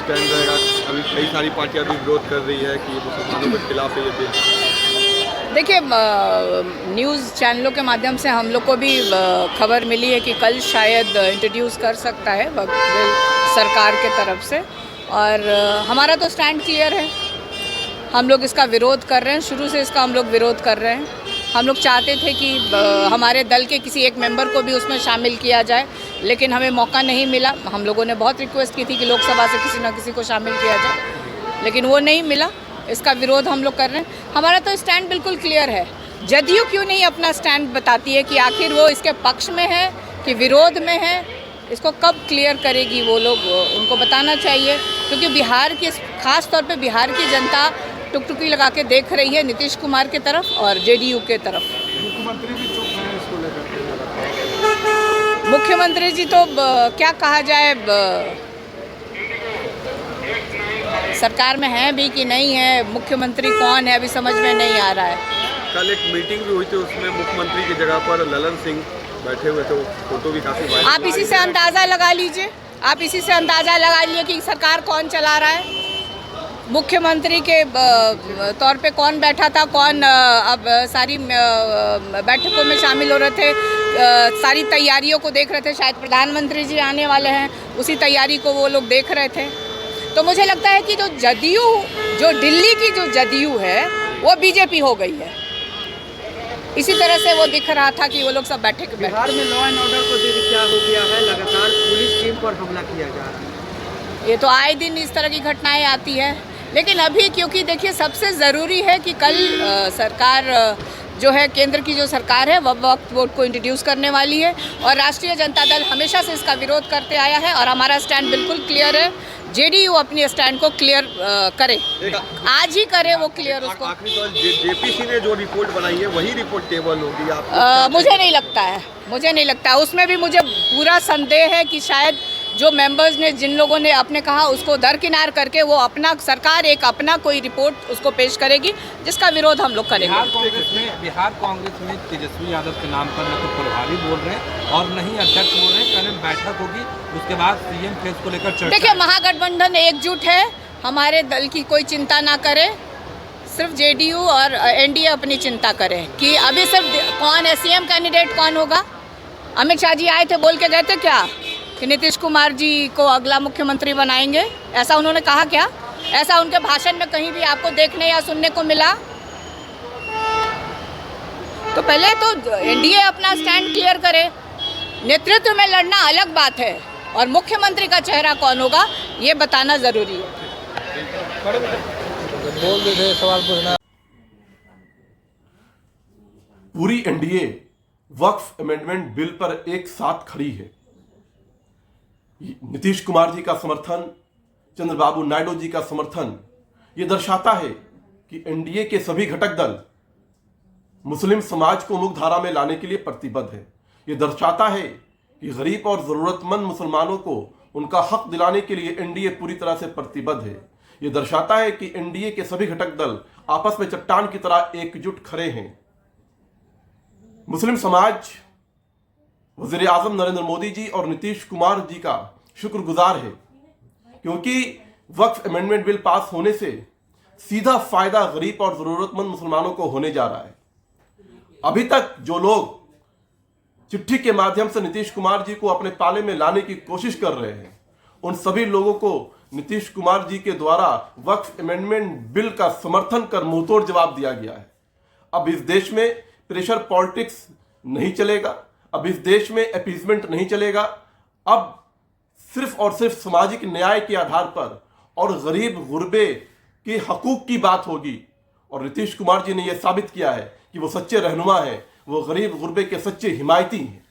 Stand रहेगा? अभी कई सारी पार्टियां भी विरोध कर रही है कि मुसलमानों के खिलाफ है ये बिल। देखिए, न्यूज़ चैनलों के माध्यम से हम लोग को भी खबर मिली है कि कल शायद इंट्रोड्यूस कर सकता है वक्फ बिल सरकार के तरफ से, और हमारा तो स्टैंड क्लियर है। हम लोग इसका विरोध कर रहे हैं, शुरू से इसका हम लोग विरोध कर रहे हैं। हम लोग चाहते थे कि हमारे दल के किसी एक मेंबर को भी उसमें शामिल किया जाए, लेकिन हमें मौका नहीं मिला। हम लोगों ने बहुत रिक्वेस्ट की थी कि लोकसभा से किसी न किसी को शामिल किया जाए, लेकिन वो नहीं मिला। इसका विरोध हम लोग कर रहे हैं। हमारा तो स्टैंड बिल्कुल क्लियर है। जदयू क्यों नहीं अपना स्टैंड बताती है कि आखिर वो इसके पक्ष में है कि विरोध में है? इसको कब क्लियर करेगी वो लोग, उनको बताना चाहिए, क्योंकि बिहार की, खास तौर पे बिहार की जनता टुकटुकी लगा के देख रही है नीतीश कुमार के तरफ और जेडीयू के तरफ। मुख्यमंत्री भी चुप हैं इसको लेकर। मुख्यमंत्री जी तो क्या कहा जाए, सरकार में है भी कि नहीं है, मुख्यमंत्री कौन है अभी समझ में नहीं आ रहा है। कल एक मीटिंग भी हुई थी, उसमें मुख्यमंत्री की जगह पर ललन सिंह बैठे हुए थे, फोटो भी काफी वायरल। आप इसी से अंदाज़ा लगा लीजिए, आप इसी से अंदाज़ा लगा लीजिए कि सरकार कौन चला रहा है। मुख्यमंत्री के तौर पे कौन बैठा था, कौन अब सारी बैठकों में शामिल हो रहे थे, सारी तैयारियों को देख रहे थे। शायद प्रधानमंत्री जी आने वाले हैं, उसी तैयारी को वो लोग देख रहे थे। तो मुझे लगता है कि जो जदयू, जो दिल्ली की जो जदयू है वो बीजेपी हो गई है। इसी तरह से वो दिख रहा था कि वो लोग सब बैठे बिहार में लॉ एंड ऑर्डर को देखिए क्या हो गया है, लगातार पुलिस टीम पर हमला किया जा रहा है। ये तो आए दिन इस तरह की घटनाएं आती है, लेकिन अभी क्योंकि देखिए सबसे ज़रूरी है कि कल सरकार जो है, केंद्र की जो सरकार है वह वक्फ बोर्ड को इंट्रोड्यूस करने वाली है, और राष्ट्रीय जनता दल हमेशा से इसका विरोध करते आया है, और हमारा स्टैंड बिल्कुल क्लियर है। जेडीयू अपनी स्टैंड को क्लियर करे, आज ही करे वो क्लियर उसको। आखिरी सवाल, जेपीसी ने जो रिपोर्ट बनाई है वही रिपोर्ट टेबल होगी? आप मुझे नहीं लगता है, उसमें भी मुझे पूरा संदेह है कि शायद जो मेंबर्स ने, जिन लोगों ने आपने कहा, उसको दरकिनार करके वो अपना, सरकार एक अपना कोई रिपोर्ट उसको पेश करेगी, जिसका विरोध हम लोग करेंगे। बिहार कांग्रेस में तेजस्वी यादव के नाम पर न तो प्रभारी बोल रहे हैं और न ही अध्यक्ष बोल रहे हैं। कल बैठक होगी, उसके बाद सीएम फेस को लेकर चर्चा। देखिए, महागठबंधन एकजुट है, हमारे दल की कोई चिंता ना करे, सिर्फ जेडीयू और एनडीए अपनी चिंता करे कि अभी सिर्फ कौन है सीएम कैंडिडेट, कौन होगा। अमित शाह जी आए थे, बोल के गए थे क्या कि नीतीश कुमार जी को अगला मुख्यमंत्री बनाएंगे? ऐसा उन्होंने कहा क्या? ऐसा उनके भाषण में कहीं भी आपको देखने या सुनने को मिला? तो पहले तो एनडीए अपना स्टैंड क्लियर करे। नेतृत्व में लड़ना अलग बात है, और मुख्यमंत्री का चेहरा कौन होगा ये बताना जरूरी है। पूरी एनडीए वक्फ अमेंडमेंट बिल पर एक साथ खड़ी है। नीतीश कुमार जी का समर्थन, चंद्रबाबू नायडू जी का समर्थन, ये दर्शाता है कि एनडीए के सभी घटक दल मुस्लिम समाज को मुख्य धारा में लाने के लिए प्रतिबद्ध है। ये दर्शाता है कि गरीब और ज़रूरतमंद मुसलमानों को उनका हक दिलाने के लिए एनडीए पूरी तरह से प्रतिबद्ध है। ये दर्शाता है कि एनडीए के सभी घटक दल आपस में चट्टान की तरह एकजुट खड़े हैं। मुस्लिम समाज वज़ीर आज़म नरेंद्र मोदी जी और नीतीश कुमार जी का शुक्रगुजार है, क्योंकि वक्फ अमेंडमेंट बिल पास होने से सीधा फायदा गरीब और ज़रूरतमंद मुसलमानों को होने जा रहा है। अभी तक जो लोग चिट्ठी के माध्यम से नीतीश कुमार जी को अपने पाले में लाने की कोशिश कर रहे हैं, उन सभी लोगों को नीतीश कुमार जी के द्वारा वक्फ अमेंडमेंट बिल का समर्थन कर मुंहतोड़ जवाब दिया गया है। अब इस देश में प्रेशर पॉलिटिक्स नहीं चलेगा, अब इस देश में अपीजमेंट नहीं चलेगा। अब सिर्फ और सिर्फ सामाजिक न्याय के आधार पर और गरीब गुरबे के हकूक की बात होगी, और नीतीश कुमार जी ने यह साबित किया है कि वो सच्चे रहनुमा हैं, वो गरीब गुरबे के सच्चे हिमायती हैं।